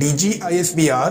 DGISPR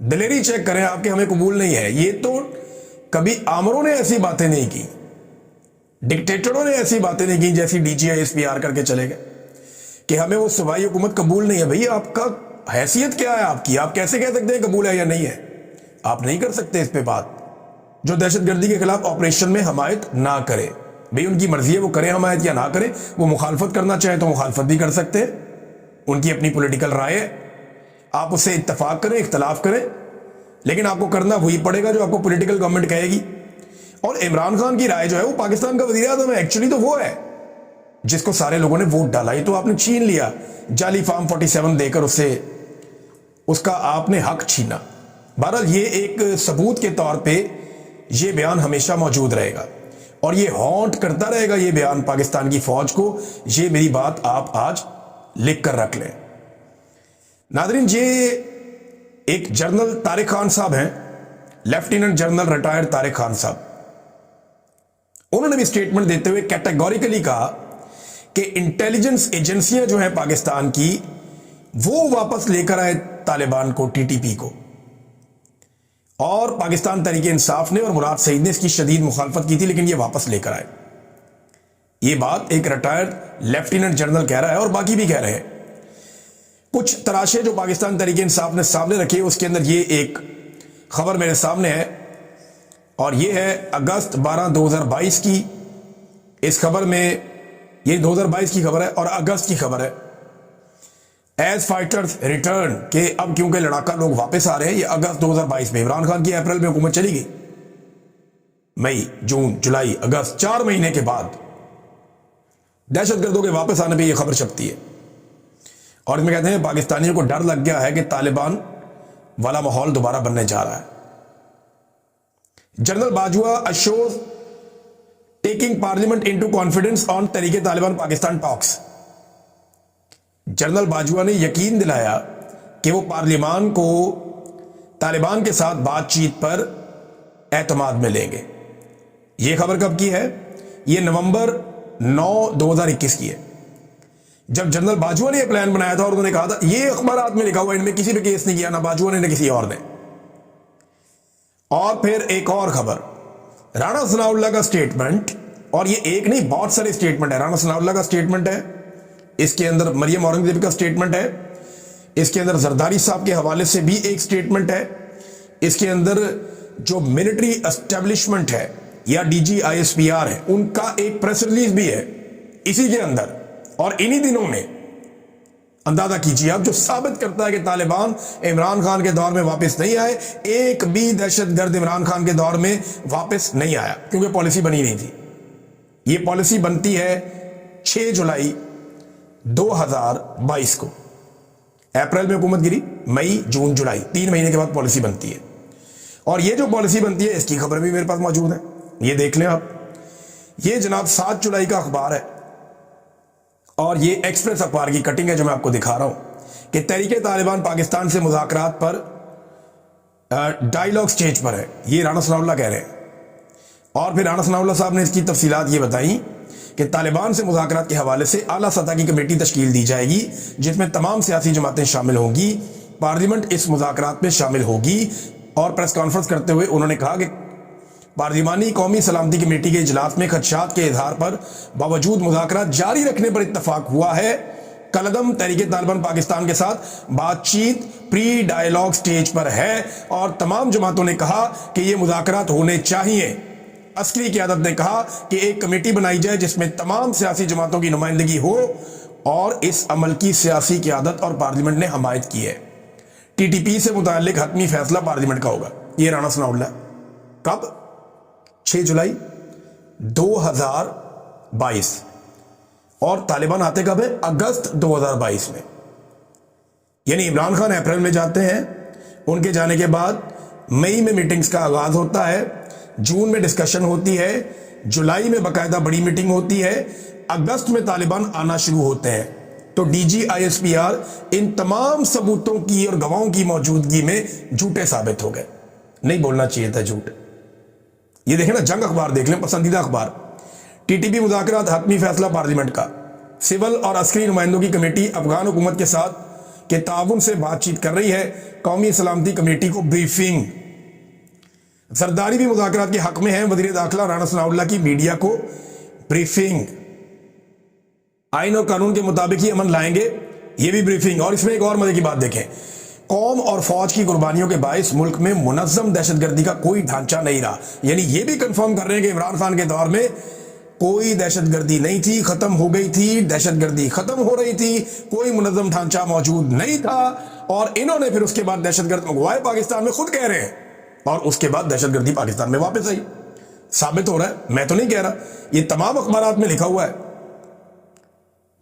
دلیری check کریں آپ کے، ہمیں قبول نہیں ہے. یہ تو کبھی آمروں نے ایسی باتیں نہیں کی، ڈکٹیٹروں نے ایسی باتیں نہیں کی جیسی DGISPR کر کے چلے گئے کہ ہمیں وہ صوبائی حکومت قبول نہیں ہے. بھئی آپ کا حیثیت کیا ہے آپ کی؟ آپ کیسے کہہ سکتے ہیں قبول ہے یا نہیں ہے؟ آپ نہیں کر سکتے اس پہ بات. جو دہشت گردی کے خلاف آپریشن میں حمایت نہ کرے، بھئی ان کی مرضی ہے وہ کریں حمایت یا نہ کریں. وہ مخالفت کرنا چاہیں تو مخالفت بھی کر سکتے ہیں، ان کی اپنی پولیٹیکل رائے ہے. آپ اس سے اتفاق کریں، اختلاف کریں، لیکن آپ کو کرنا وہی پڑے گا جو آپ کو پولیٹیکل گورنمنٹ کہے گی. اور عمران خان کی رائے جو ہے وہ پاکستان کا وزیر اعظم ہے. ایکچولی تو وہ ہے جس کو سارے لوگوں نے ووٹ ڈالا. یہ تو آپ نے چھین لیا، جعلی فارم 47 دے کر اسے اس کا آپ نے حق چھینا. بہرحال یہ ایک ثبوت کے طور پہ یہ بیان ہمیشہ موجود رہے گا اور یہ ہانٹ کرتا رہے گا یہ بیان پاکستان کی فوج کو. یہ میری بات آپ آج لکھ کر رکھ لیں. ناظرین، یہ ایک جنرل طارق خان صاحب ہیں، lieutenant general retired Tariq Khan صاحب. انہوں نے بھی سٹیٹمنٹ دیتے ہوئے کیٹیگوریکلی کہا کہ انٹیلیجنس ایجنسیاں جو ہیں پاکستان کی وہ واپس لے کر آئے طالبان کو، TTP کو. اور پاکستان تحریک انصاف نے اور مراد سعید نے اس کی شدید مخالفت کی تھی، لیکن یہ واپس لے کر آئے. یہ بات ایک ریٹائرڈ لیفٹیننٹ جنرل کہہ رہا ہے اور باقی بھی کہہ رہے ہیں. کچھ تراشے جو پاکستان تحریک انصاف نے سامنے رکھے، اس کے اندر یہ ایک خبر میرے سامنے ہے اور یہ ہے اگست 12 2022 کی. اس خبر میں یہ 2022 کی خبر ہے اور اگست کی خبر ہے. ایز فائٹرز ریٹرن، کہ اب کیونکہ لڑاکا لوگ واپس آ رہے ہیں. یہ اگست 2022 میں عمران خان کی اپریل میں حکومت چلی گئی. مئی، جون، جولائی، اگست، 4 مہینے کے بعد دہشت گردوں کے واپس آنے پہ یہ خبر چھپتی ہے. اور اس میں کہتے ہیں پاکستانیوں کو ڈر لگ گیا ہے کہ طالبان والا ماحول دوبارہ بننے جا رہا ہے. General Bajwa assures taking parliament into confidence on Tehreek Taliban Pakistan talks. General Bajwa نے یقین دلایا کہ وہ پارلیمان کو طالبان کے ساتھ بات چیت پر اعتماد میں لیں گے. یہ خبر کب کی ہے؟ یہ نومبر 9 2021 کی ہے. جب جنرل باجوہ نے یہ پلان بنایا تھا اور انہوں نے کہا تھا، یہ اخبارات میں لکھا ہوا، ان میں کسی بھی کیس نہیں کیا، نہ باجوہ نے نہ کسی اور نے. اور پھر ایک اور خبر، رانا ثناء اللہ کا سٹیٹمنٹ، اور یہ ایک نہیں بہت سارے سٹیٹمنٹ ہے. رانا ثناء اللہ کا سٹیٹمنٹ ہے، اس کے اندر مریم اورنگزیب کا سٹیٹمنٹ ہے، اس کے اندر زرداری صاحب کے حوالے سے بھی ایک سٹیٹمنٹ ہے، اس کے اندر جو ملٹری اسٹیبلشمنٹ ہے یا DGISPR ہے ان کا ایک پریس ریلیز بھی ہے اسی کے اندر. اور انہی دنوں میں اندازہ کیجیے آپ، جو ثابت کرتا ہے کہ طالبان عمران خان کے دور میں واپس نہیں آئے. ایک بھی دہشت گرد عمران خان کے دور میں واپس نہیں آیا کیونکہ پالیسی بنی نہیں تھی. یہ پالیسی بنتی ہے 6 جولائی 2022 کو. اپریل میں حکومت گری، مئی، جون، جولائی، 3 مہینے کے بعد پالیسی بنتی ہے. اور یہ جو پالیسی بنتی ہے اس کی خبر بھی میرے پاس موجود ہے، یہ دیکھ لیں آپ. یہ جناب 7 جولائی کا اخبار ہے اور یہ ایکسپریس اخبار کی کٹنگ ہے جو میں آپ کو دکھا رہا ہوں کہ تحریک طالبان پاکستان سے مذاکرات پر ڈائیلاگ سٹیج پر ہے. یہ رانا ثناء اللہ کہہ رہے ہیں. اور پھر رانا ثناء اللہ صاحب نے اس کی تفصیلات یہ بتائیں کہ طالبان سے مذاکرات کے حوالے سے اعلیٰ سطح کی کمیٹی تشکیل دی جائے گی جس میں تمام سیاسی جماعتیں شامل ہوں گی. پارلیمنٹ اس مذاکرات میں شامل ہوگی. اور پریس کانفرنس کرتے ہوئے انہوں نے کہا کہ پارلیمانی قومی سلامتی کمیٹی کے اجلاس میں خدشات کے اظہار پر باوجود مذاکرات جاری رکھنے پر اتفاق ہوا ہے. کالعدم تحریک طالبان پاکستان کے ساتھ بات چیت پری ڈائیلاگ سٹیج پر ہے اور تمام جماعتوں نے کہا کہ یہ مذاکرات ہونے چاہیے. عسکری قیادت نے کہا کہ ایک کمیٹی بنائی جائے جس میں تمام سیاسی جماعتوں کی نمائندگی ہو اور اس عمل کی سیاسی قیادت اور پارلیمنٹ نے حمایت کی ہے. TTP سے متعلق حتمی فیصلہ پارلیمنٹ کا ہوگا. یہ رانا ثناء اللہ. کب؟ 6 جولائی 2022. اور طالبان آتے کب ہے؟ اگست 2022 میں. یعنی عمران خان اپریل میں جاتے ہیں، ان کے جانے کے بعد مئی میں میٹنگز کا آغاز ہوتا ہے، جون میں ڈسکشن ہوتی ہے، جولائی میں باقاعدہ بڑی میٹنگ ہوتی ہے، اگست میں طالبان آنا شروع ہوتے ہیں. تو DGISPR ان تمام ثبوتوں کی اور گواہوں کی موجودگی میں جھوٹے ثابت ہو گئے. نہیں بولنا چاہیے تھا جھوٹ. یہ دیکھیں نا، جنگ اخبار دیکھ لیں، پسندیدہ اخبار. TTP مذاکرات حتمی فیصلہ پارلیمنٹ کا. سول اور عسکری نمائندوں کی کمیٹی افغان حکومت کے ساتھ کہ تعاون سے بات چیت کر رہی ہے. قومی سلامتی کمیٹی کو بریفنگ. زرداری بھی مذاکرات کے حق میں ہے. وزیر داخلہ رانا ثناء اللہ کی میڈیا کو بریفنگ. آئین اور قانون کے مطابق ہی امن لائیں گے, یہ بھی بریفنگ. اور اس میں ایک اور مزے کی بات دیکھیں, قوم اور فوج کی قربانیوں کے باعث ملک میں منظم دہشت گردی کا کوئی ڈھانچہ نہیں رہا. یعنی یہ بھی کنفرم کر رہے ہیں کہ عمران خان کے دور میں کوئی دہشت گردی نہیں تھی, ختم ہو گئی تھی. دہشت گردی ختم ہو رہی تھی, کوئی منظم ڈھانچہ موجود نہیں تھا, اور انہوں نے پھر اس کے بعد دہشت گرد منگوائے پاکستان میں, خود کہہ رہے ہیں, اور اس کے بعد دہشت گردی پاکستان میں واپس آئی. ثابت ہو رہا ہے, میں تو نہیں کہہ رہا, یہ تمام اخبارات میں لکھا ہوا ہے.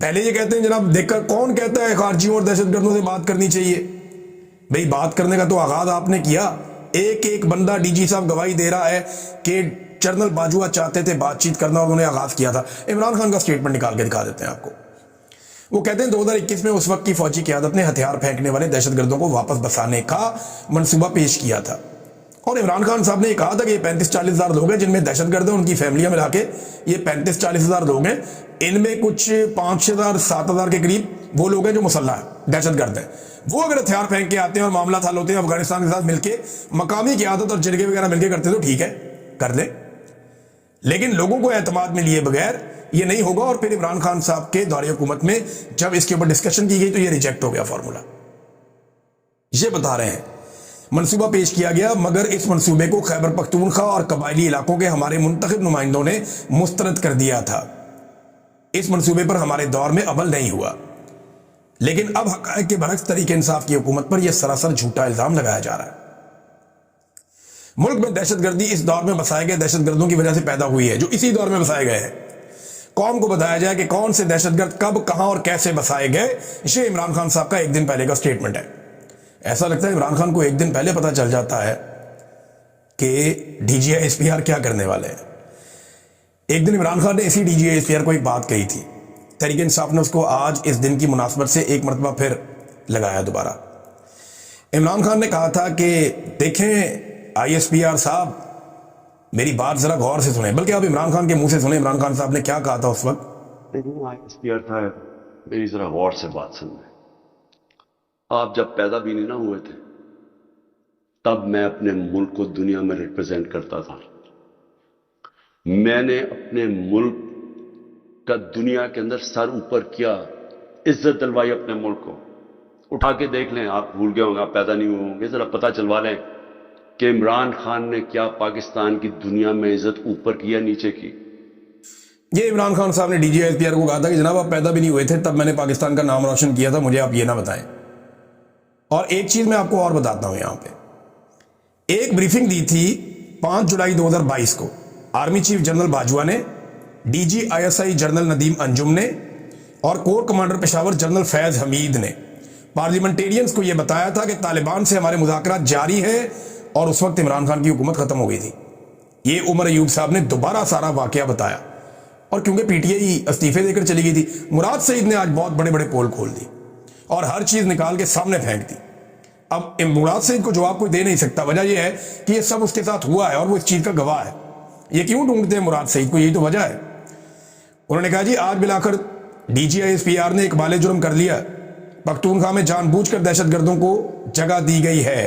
پہلے یہ کہتے ہیں جناب دیکھ کر کون کہتا ہے خارجیوں اور دہشت گردوں سے بات کرنی چاہیے. بھئی بات کرنے کا تو آغاز آپ نے کیا. ایک ایک بندہ ڈی جی صاحب گواہی دے رہا ہے کہ جنرل باجوہ چاہتے تھے بات چیت کرنا, اور انہوں نے آغاز کیا تھا. عمران خان کا سٹیٹمنٹ نکال کے دکھا دیتے ہیں آپ کو. وہ کہتے ہیں 2021 میں اس وقت کی فوجی قیادت نے ہتھیار پھینکنے والے دہشت گردوں کو واپس بسانے کا منصوبہ پیش کیا تھا, اور عمران خان صاحب نے یہ کہا تھا کہ یہ 35-40 ہزار لوگ ہیں جن میں دہشت گرد ہیں, ان کی فیملیاں ملا کے یہ 35-40 ہزار لوگ ہیں. ان میں کچھ 5,000-7 ہزار کے قریب وہ لوگ ہیں جو مسلح ہیں, دہشت گرد ہیں. وہ اگر ہتھیار پھینک کے آتے ہیں اور معاملات حل ہوتے ہیں افغانستان کے ساتھ مل کے, مقامی قیادت اور جرگے وغیرہ مل کے کرتے تو ٹھیک ہے, کر لیں, لیکن لوگوں کو اعتماد میں لیے بغیر یہ نہیں ہوگا. اور پھر عمران خان صاحب کے دور حکومت میں جب اس کے اوپر ڈسکشن کی گئی تو یہ ریجیکٹ ہو گیا فارمولا. یہ بتا رہے ہیں منصوبہ پیش کیا گیا, مگر اس منصوبے کو خیبر پختونخوا اور قبائلی علاقوں کے ہمارے منتخب نمائندوں نے مسترد کر دیا تھا. اس منصوبے پر ہمارے دور میں عمل نہیں ہوا. لیکن اب حقائق کے برعکس تحریک انصاف کی حکومت پر یہ سراسر جھوٹا الزام لگایا جا رہا ہے. ملک میں دہشت گردی اس دور میں بسائے گئے دہشت گردوں کی وجہ سے پیدا ہوئی ہے, جو اسی دور میں بسائے گئے ہیں. قوم کو بتایا جائے کہ کون سے دہشت گرد کب کہاں اور کیسے بسائے گئے. یہ عمران خان صاحب کا ایک دن پہلے کا سٹیٹمنٹ ہے. ایسا لگتا ہے عمران خان کو ایک دن پہلے پتا چل جاتا ہے کہ D G I S P R کیا کرنے والے ہیں. ایک دن عمران خان نے اسی D G I S P R کو ایک بات کہی تھی, تحریک انصاف نے اس کو آج اس دن کی مناسبت سے ایک مرتبہ پھر لگایا دوبارہ. عمران خان نے کہا تھا کہ دیکھیں آئی ایس پی آر صاحب, میری بات ذرا غور سے سنیں, بلکہ آپ عمران خان کے منہ سے سنیں عمران خان صاحب نے کیا کہا تھا اس وقت. آئی ایس پی آر تھا, میری ذرا غور سے بات سنیں. آپ جب پیدا بھی نہیں نہ ہوئے تھے تب میں اپنے ملک کو دنیا میں ریپرزینٹ کرتا تھا. میں نے اپنے ملک کا دنیا کے اندر سر اوپر کیا, عزت دلوائی اپنے ملک کو. اٹھا کے دیکھ لیں, آپ بھول گئے ہوں گے, آپ پیدا نہیں ہوئے ہوں گے, ذرا پتہ چلوا لیں کہ عمران خان نے کیا پاکستان کی دنیا میں عزت اوپر کی یا نیچے کی. یہ عمران خان صاحب نے D G I S P R کو کہا تھا کہ جناب آپ پیدا بھی نہیں ہوئے تھے تب میں نے پاکستان کا نام روشن کیا تھا, مجھے آپ یہ نہ بتائیں. اور ایک چیز میں آپ کو اور بتاتا ہوں, یہاں پہ ایک بریفنگ دی تھی 5 جولائی 2022 کو آرمی چیف جنرل باجوہ نے, D G I S I general Nadeem Anjum نے, اور corps commander Peshawar general Faiz Hameed نے پارلیمنٹیرینز کو یہ بتایا تھا کہ طالبان سے ہمارے مذاکرات جاری ہیں, اور اس وقت عمران خان کی حکومت ختم ہو گئی تھی. یہ عمر ایوب صاحب نے دوبارہ سارا واقعہ بتایا, اور کیونکہ پی ٹی آئی استعفے دے کر چلی گئی تھی, مراد سعید نے آج بہت بڑے بڑے پول کھول دی اور ہر چیز نکال کے سامنے پھینک دی. اب مراد سعید کو جواب کوئی دے نہیں سکتا, وجہ یہ ہے کہ یہ سب اس کے ساتھ ہوا ہے اور وہ اس چیز کا گواہ ہے. یہ کیوں ڈھونڈتے ہیں مراد سعید کو, یہی تو وجہ ہے. انہوں نے کہا جی آج بلا کر D G I S P R نے اقبال جرم کر لیا, پختونخوا میں جان بوجھ کر دہشت گردوں کو جگہ دی گئی ہے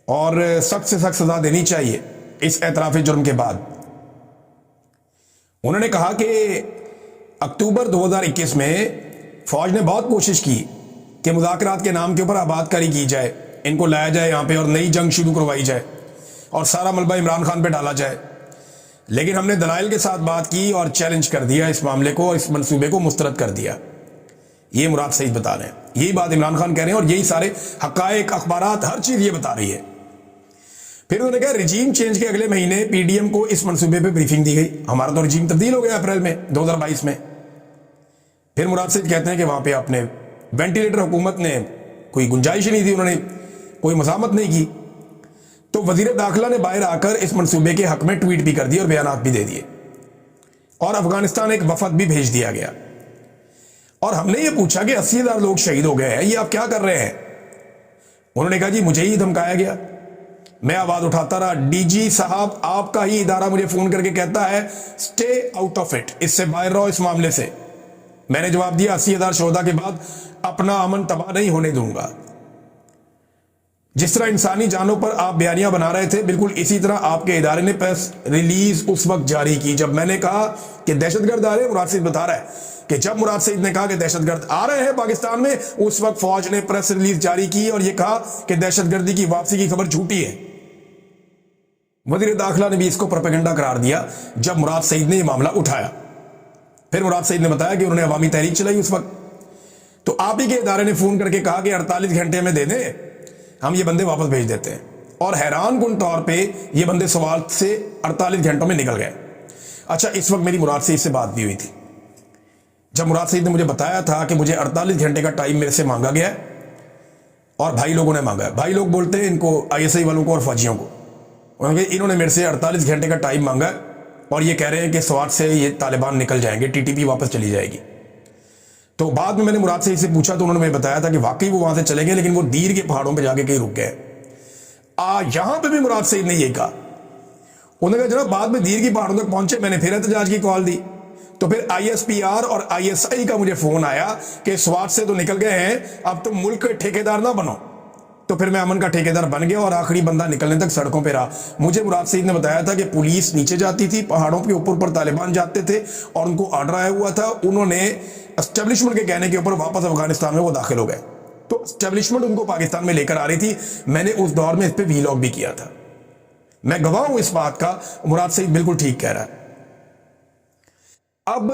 اور سخت سے سخت سزا دینی چاہیے اس اعتراف جرم کے بعد. انہوں نے کہا کہ اکتوبر 2021 میں فوج نے بہت کوشش کی کہ مذاکرات کے نام کے اوپر آباد کاری کی جائے, ان کو لایا جائے یہاں پہ اور نئی جنگ شروع کروائی جائے اور سارا ملبہ عمران خان پہ ڈالا جائے, لیکن ہم نے دلائل کے ساتھ بات کی اور چیلنج کر دیا اس معاملے کو اور اس منصوبے کو مسترد کر دیا. یہ مراد سعید بتا رہے ہیں, یہی بات عمران خان کہہ رہے ہیں, اور یہی سارے حقائق اخبارات ہر چیز یہ بتا رہی ہے. پھر انہوں نے کہا رجیم چینج کے اگلے مہینے پی ڈی ایم کو اس منصوبے پہ بریفنگ دی گئی. ہمارا تو رجیم تبدیل ہو گیا اپریل میں 2022 میں. پھر مراد سعید کہتے ہیں کہ وہاں پہ آپ نے وینٹیلیٹر حکومت نے کوئی گنجائش نہیں تھی, انہوں نے کوئی مزاحمت نہیں کی. تو وزیر داخلہ نے باہر آ کر اس منصوبے کے حق میں ٹویٹ بھی کر دیے اور بیانات بھی دے دیے, اور افغانستان ایک وفد بھی بھیج دیا گیا. اور ہم نے یہ پوچھا کہ 80,000 لوگ شہید ہو گئے ہیں, یہ آپ کیا کر رہے ہیں؟ انہوں نے کہا جی مجھے ہی دھمکایا گیا, میں آواز اٹھاتا رہا, ڈی جی صاحب آپ کا ہی ادارہ مجھے فون کر کے کہتا ہے اسٹے آؤٹ آف اٹ, اس سے باہر رہو اس معاملے سے. میں نے جواب دیا 80,000 شہدا کے بعد اپنا امن تباہ نہیں ہونے دوں گا. جس طرح انسانی جانوں پر آپ بیانیاں بنا رہے تھے بالکل اسی طرح آپ کے ادارے نے پریس ریلیز اس وقت جاری کی جب میں نے کہا کہ دہشت گرد آ رہے ہیں. مراد سعید بتا رہا ہے کہ جب مراد سعید نے کہا کہ دہشت گرد آ رہے ہیں پاکستان میں, اس وقت فوج نے پریس ریلیز جاری کی اور یہ کہا کہ دہشت گردی کی واپسی کی خبر جھوٹی ہے. وزیر داخلہ نے بھی اس کو پروپیگنڈا قرار دیا جب مراد سعید نے یہ معاملہ اٹھایا. پھر مراد سعید نے بتایا کہ انہوں نے عوامی تحریک چلائی اس وقت, تو آپ ہی کے ادارے نے فون کر کے کہا کہ 48 گھنٹے میں دے دیں, ہم یہ بندے واپس بھیج دیتے ہیں. اور حیران کن طور پہ یہ بندے سوال سے 48 گھنٹوں میں نکل گئے. اچھا, اس وقت میری مراد سعید سے بات بھی ہوئی تھی. جب مراد سعید نے مجھے بتایا تھا کہ مجھے 48 گھنٹے کا ٹائم میرے سے مانگا گیا ہے اور بھائی لوگوں نے مانگا ہے. بھائی لوگ بولتے ہیں ان کو ISI والوں کو اور فوجیوں کو, انہوں نے میرے سے 48 گھنٹے کا ٹائم مانگا ہے اور یہ کہہ رہے ہیں کہ سوات سے یہ طالبان نکل جائیں گے, TTP واپس چلی جائے گی. تو بعد میں نے مراد سعید سے پوچھا تو انہوں نے مجھے بتایا تھا کہ واقعی وہ وہاں سے چلے گئے لیکن وہ دیر کے پہاڑوں پہ جا کے کہیں رک گئے. یہاں پہ بھی مراد سعید نے یہ کہا, انہوں نے کہا جناب بعد میں دیر کی پہاڑوں تک پہنچے, میں نے پھر احتجاج کی کال دی تو پھر ISPR اور ISI کا مجھے فون آیا کہ سوات سے تو نکل گئے ہیں, اب تم ملک کے ٹھیکیدار نہ بنو. تو پھر میں امن کا ٹھیکیدار بن گیا اور آخری بندہ نکلنے تک سڑکوں پہ رہا. مجھے مراد سعید نے بتایا تھا کہ پولیس نیچے جاتی تھی, پہاڑوں کے اوپر طالبان جاتے تھے اور ان کو آرڈر آیا ہوا تھا, انہوں نے اسٹیبلشمنٹ کے کہنے کے اوپر واپس افغانستان میں وہ داخل ہو گئے. تو اسٹیبلشمنٹ ان کو پاکستان میں لے کر آ رہی تھی. میں نے اس دور میں اس پہ ویلاگ بھی کیا تھا, میں گواہ ہوں اس بات کا. مراد سعید بالکل ٹھیک کہہ رہا ہے. اب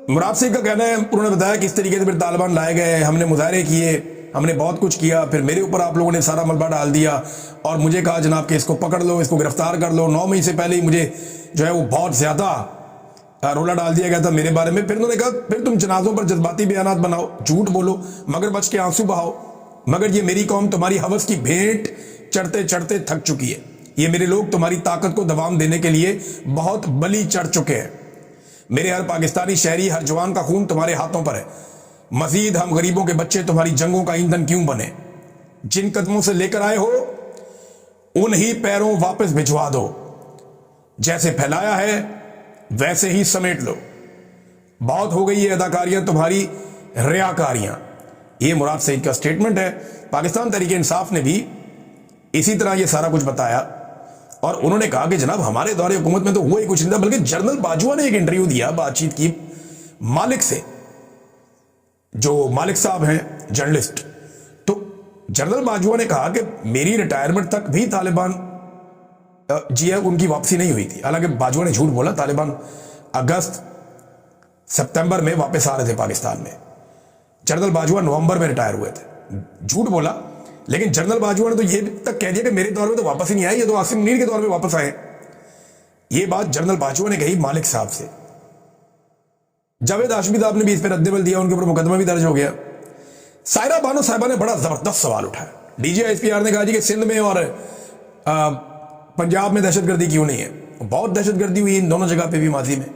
مراد سعید کا کہنا ہے, انہوں نے بتایا کس طریقے سے پھر طالبان لائے گئے, ہم نے مظاہرے کیے, ہم نے بہت کچھ کیا, پھر میرے اوپر آپ لوگوں نے سارا ملبہ ڈال دیا اور مجھے کہا جناب کہ اس کو پکڑ لو, اس کو گرفتار کر لو. 9 مئی سے پہلے ہی مجھے جو ہے وہ بہت زیادہ رولا ڈال دیا گیا تھا میرے بارے میں. پھر انہوں نے کہا پھر تم جنازوں پر جذباتی بیانات بناؤ, جھوٹ بولو, مگر بچ کے آنسو بہاؤ, مگر یہ میری قوم تمہاری ہوس کی بھیٹ چڑھتے چڑھتے تھک چکی ہے. یہ میرے لوگ تمہاری طاقت کو دوام دینے کے لیے بہت بلی چڑھ چکے ہیں. میرے ہر پاکستانی شہری, ہر جوان کا خون تمہارے ہاتھوں پر ہے. مزید ہم غریبوں کے بچے تمہاری جنگوں کا ایندھن کیوں بنے؟ جن قدموں سے لے کر آئے ہو انہی پیروں واپس بھجوا دو. جیسے پھیلایا ہے ویسے ہی سمیٹ لو. بہت ہو گئی یہ اداکاریاں تمہاری, ریاکاریاں. یہ مراد سعید کا سٹیٹمنٹ ہے. پاکستان تحریک انصاف نے بھی اسی طرح یہ سارا کچھ بتایا اور انہوں نے کہا کہ جناب ہمارے دور حکومت میں تو ہوا ہی کچھ نہیں تھا, بلکہ جنرل باجوہ نے ایک انٹرویو دیا, بات چیت کی مالک سے, جو مالک صاحب ہیں جرنلسٹ. تو جنرل باجوہ نے کہا کہ میری ریٹائرمنٹ تک بھی طالبان جی ہے ان کی واپسی نہیں ہوئی تھی. حالانکہ باجوہ نے جھوٹ بولا, طالبان اگست سپتمبر میں واپس آ رہے تھے پاکستان میں. جنرل باجوہ نومبر میں ریٹائر ہوئے تھے. جھوٹ بولا, لیکن جنرل باجوہ نے تو یہ تک کہہ دیا کہ میرے دور میں تو واپس ہی نہیں آئے, یہ تو عاصم منیر کے دور میں واپس آئے. یہ بات جنرل باجوہ نے کہی مالک صاحب سے. جاوید ہاشمی صاحب نے بھی اس پہ رد عمل دیا, ان کے اوپر مقدمہ بھی درج ہو گیا. سائرہ بانو صاحبہ نے بڑا زبردست سوال اٹھایا. DGISPR نے کہا جی کہ سندھ میں اور پنجاب میں دہشت گردی کیوں نہیں ہے؟ بہت دہشت گردی ہوئی ان دونوں جگہ پہ بھی ماضی میں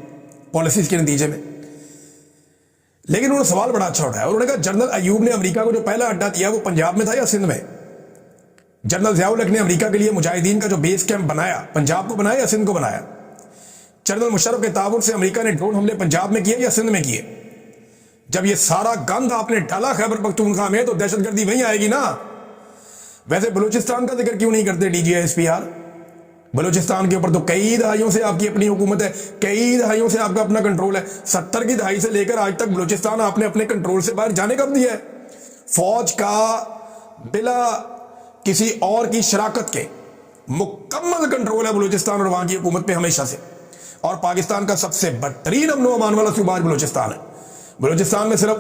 پالیسیز کے نتیجے میں. لیکن انہوں نے سوال بڑا اچھا اٹھایا. انہوں نے کہا جنرل ایوب نے امریکہ کو جو پہلا اڈا دیا وہ پنجاب میں تھا یا سندھ میں؟ جنرل ضیاء الحق نے امریکہ کے لیے مجاہدین کا جو بیس کیمپ بنایا پنجاب کو بنایا یا سندھ کو بنایا؟ جنرل مشرف کے تعاون سے امریکہ نے ڈرون حملے پنجاب میں کیے یا سندھ میں کیے؟ جب یہ سارا گند آپ نے ڈالا خیبر پختونخوا میں تو دہشت گردی وہیں آئے گی نا. ویسے بلوچستان کا ذکر کیوں نہیں کرتے DGISPR؟ بلوچستان کے اوپر تو کئی دہائیوں سے آپ کی اپنی حکومت ہے, کئی دہائیوں سے آپ کا اپنا کنٹرول ہے. 70 کی دہائی سے لے کر آج تک بلوچستان آپ نے اپنے کنٹرول سے باہر جانے کب دیا ہے؟ فوج کا بلا کسی اور کی شراکت کے مکمل کنٹرول ہے بلوچستان اور وہاں کی حکومت پہ ہمیشہ سے. اور پاکستان کا سب سے بدترین امن و امان والا صوبہ بلوچستان ہے. بلوچستان میں صرف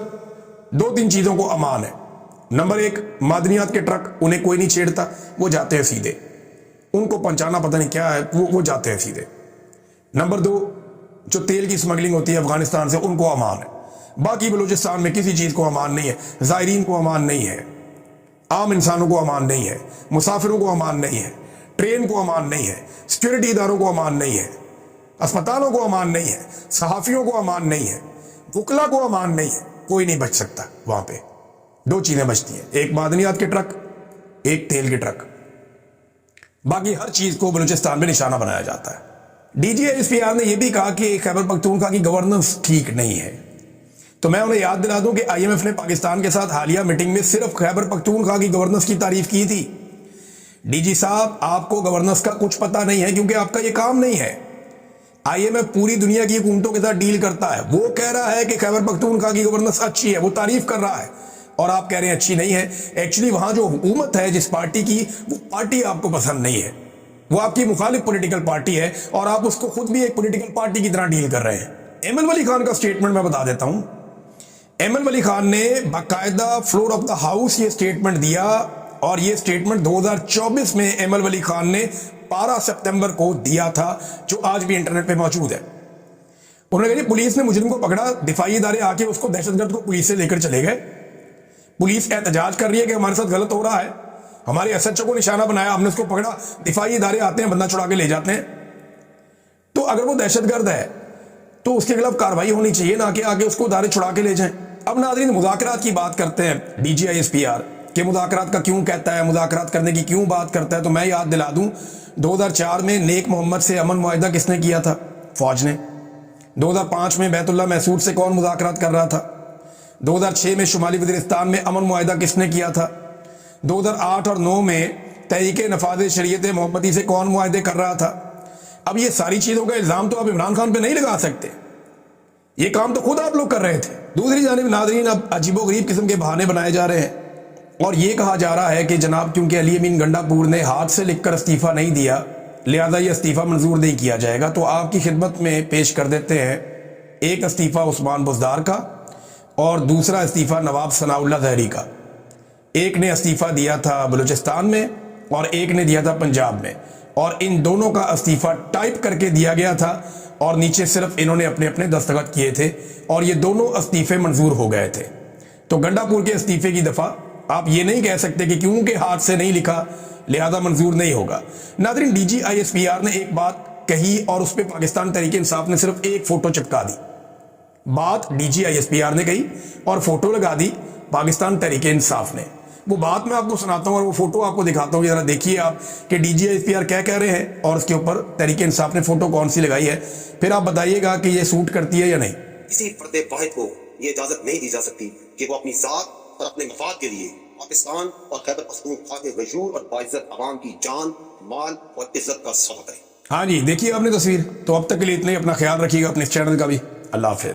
2-3 چیزوں کو امان ہے. نمبر 1, معدنیات کے ٹرک, انہیں کوئی نہیں چھیڑتا, وہ جاتے ہیں سیدھے, ان کو پہنچانا پتہ نہیں کیا ہے, وہ جاتے ہیں سیدھے. نمبر 2, جو تیل کی سمگلنگ ہوتی ہے افغانستان سے ان کو امان ہے. باقی بلوچستان میں کسی چیز کو امان نہیں ہے. زائرین کو امان نہیں ہے, عام انسانوں کو امان نہیں ہے, مسافروں کو امان نہیں ہے, ٹرین کو امان نہیں ہے, سیکورٹی اداروں کو امان نہیں ہے, اسپتالوں کو امان نہیں ہے, صحافیوں کو امان نہیں ہے, وکلا کو امان نہیں ہے. کوئی نہیں بچ سکتا وہاں پہ. 2 چیزیں بچتی ہیں, ایک معدنیات کے ٹرک, ایک تیل کے ٹرک. باقی ہر چیز کو بلوچستان میں نشانہ بنایا جاتا ہے. DGISPR نے یہ بھی کہا کہ خیبر پختونخوا کی گورننس ٹھیک نہیں ہے. تو میں انہیں یاد دلا دوں کہ آئی ایم ایف نے پاکستان کے ساتھ حالیہ میٹنگ میں صرف خیبر پختونخوا کی گورننس کی تعریف کی تھی. ڈی جی صاحب آپ کو گورننس کا کچھ پتہ نہیں ہے کیونکہ آپ کا یہ کام نہیں ہے. آئی ایم ایف پوری دنیا کی حکومتوں کے ساتھ ڈیل کرتا ہے. وہ کہہ رہا ہے کہ خیبر پختونخوا کی گورننس اچھی ہے, وہ تعریف کر رہا ہے, اور آپ کہہ رہے ہیں اچھی نہیں ہے. ایکچولی وہاں جو حکومت ہے جس پارٹی کی, وہ پارٹی آپ کو پسند نہیں ہے, وہ آپ کی مخالف پولیٹیکل پارٹی ہے, اور آپ اس کو خود بھی ایک پولیٹیکل پارٹی کی طرح ڈیل کر رہے ہیں. ایمن ولی خان کا سٹیٹمنٹ میں بتا دیتا ہوں. ایمن ولی خان نے باقاعدہ فلور آف دا ہاؤس یہ سٹیٹمنٹ دیا, اور یہ سٹیٹمنٹ 2024 میں ایمن ولی خان نے 12 سپتمبر کو دیا تھا, جو آج بھی انٹرنیٹ پہ موجود ہے. انہوں نے کہا پولیس نے مجرم کو پکڑا, دفاعی ادارے آ کے اس کو دہشت گرد کو پولیس سے لے کر چلے گئے. پولیس احتجاج کر رہی ہے کہ ہمارے ساتھ غلط ہو رہا ہے, ہمارے ایس ایچ او کو نشانہ بنایا, ہم نے اس کو پکڑا, دفاعی ادارے آتے ہیں, بندہ چھڑا کے لے جاتے ہیں. تو اگر وہ دہشت گرد ہے تو اس کے خلاف کارروائی ہونی چاہیے, نہ کہ آگے اس کو ادارے چھڑا کے لے جائیں. اب ناظرین مذاکرات کی بات کرتے ہیں. D G I S P R کہ مذاکرات کا کیوں کہتا ہے, مذاکرات کرنے کی کیوں بات کرتا ہے, تو میں یاد دلا دوں 2004 میں نیک محمد سے امن معاہدہ کس نے کیا تھا؟ فوج نے. 2005 میں بیت اللہ محسود سے کون مذاکرات کر رہا تھا؟ 2006 میں شمالی وزیرستان میں امن معاہدہ کس نے کیا تھا؟ 2008 اور 9 میں تحریک نفاذ شریعت محمدی سے کون معاہدے کر رہا تھا؟ اب یہ ساری چیزوں کا الزام تو آپ عمران خان پہ نہیں لگا سکتے, یہ کام تو خود آپ لوگ کر رہے تھے. دوسری جانب ناظرین اب عجیب و غریب قسم کے بہانے بنائے جا رہے ہیں, اور یہ کہا جا رہا ہے کہ جناب کیونکہ علی امین گنڈا پور نے ہاتھ سے لکھ کر استعفیٰ نہیں دیا لہذا یہ استعفیٰ منظور نہیں کیا جائے گا. تو آپ کی خدمت میں پیش کر دیتے ہیں ایک استعفیٰ عثمان بزدار کا اور دوسرا استعفیٰ نواب ثناء اللہ ظہری کا. ایک نے استعفیٰ دیا تھا بلوچستان میں اور ایک نے دیا تھا پنجاب میں, اور ان دونوں کا استعفیٰ ٹائپ کر کے دیا گیا تھا, اور نیچے صرف انہوں نے اپنے اپنے دستخط کیے تھے, اور یہ دونوں استعفے منظور ہو گئے تھے. تو گنڈا پور کے استعفے کی دفعہ آپ یہ نہیں کہہ سکتے کہ کیونکہ ہاتھ سے نہیں لکھا لہذا منظور نہیں ہوگا. ناظرین D G I S P R نے ایک بات کہی اور اس پہ پاکستان تحریک انصاف نے صرف ایک فوٹو چپکا دی. بات D G I S P R نے کہی اور فوٹو لگا دی پاکستان تحریک انصاف نے. وہ بات میں آپ کو سناتا ہوں اور وہ فوٹو آپ کو دکھاتا ہوں, ذرا دیکھیے آپ کہ D G I S P R کیا کہہ رہے ہیں اور اس کے اوپر تحریک انصاف نے فوٹو کون سی لگائی ہے, پھر آپ بتائیے گا کہ یہ سوٹ کرتی ہے یا نہیں. کسی فرد واحد کو یہ اجازت نہیں دی جا سکتی کہ وہ اپنی ذات اور اپنے مفاد کے لیے پاکستان اور خیبر پختونخوا کے غیور اور باعزت عوام کی جان, مال اور عزت کا سودا کرے. ہاں جی دیکھیے آپ نے تصویر. تو اب تک کے لیے اتنے ہی, اپنا خیال رکھیے گا, اپنے اس چینل کا بھی. اللہ حافظ.